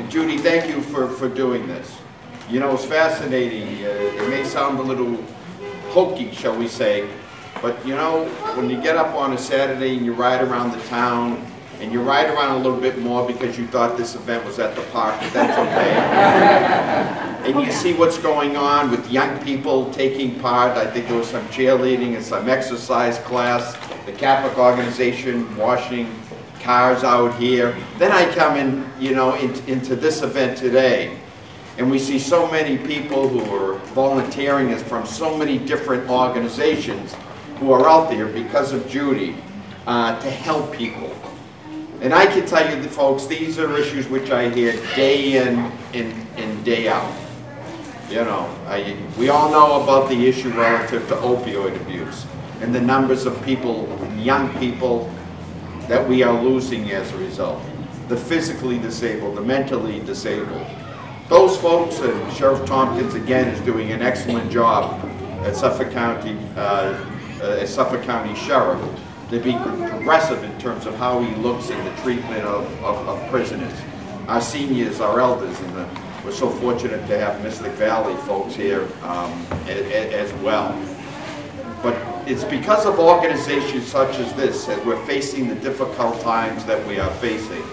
Judy, thank you for doing this. You know, it's fascinating. It may sound a little hokey, shall we say, but you know, when you get up on a Saturday and you ride around the town, and you ride around a little bit more because you thought this event was at the park, but that's okay. And you see what's going on with young people taking part. I think there was some cheerleading and some exercise class, the Catholic organization washing cars out here. Then I come in, you know, into this event today, and we see so many people who are volunteering as from so many different organizations who are out there because of Judy to help people. And I can tell you, folks, these are issues which I hear day in and day out. You know, we all know about the issue relative to opioid abuse and the numbers of people, young people, that we are losing as a result. The physically disabled, the mentally disabled. Those folks, and Sheriff Tompkins again is doing an excellent job at Suffolk County, as Suffolk County Sheriff, to be progressive in terms of how he looks at the treatment of prisoners. Our seniors, our elders, and we're so fortunate to have Mystic Valley folks here as well. But it's because of organizations such as this that we're facing the difficult times that we are facing,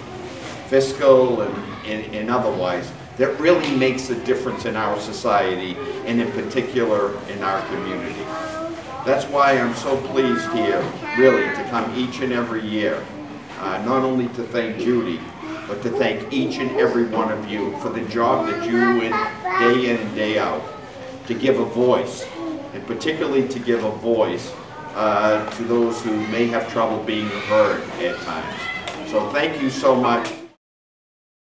fiscal and otherwise, that really makes a difference in our society and in particular in our community. That's why I'm so pleased here, really, to come each and every year, not only to thank Judy, but to thank each and every one of you for the job that you do day in and day out, to give a voice, and particularly to give a voice to those who may have trouble being heard at times. So thank you so much.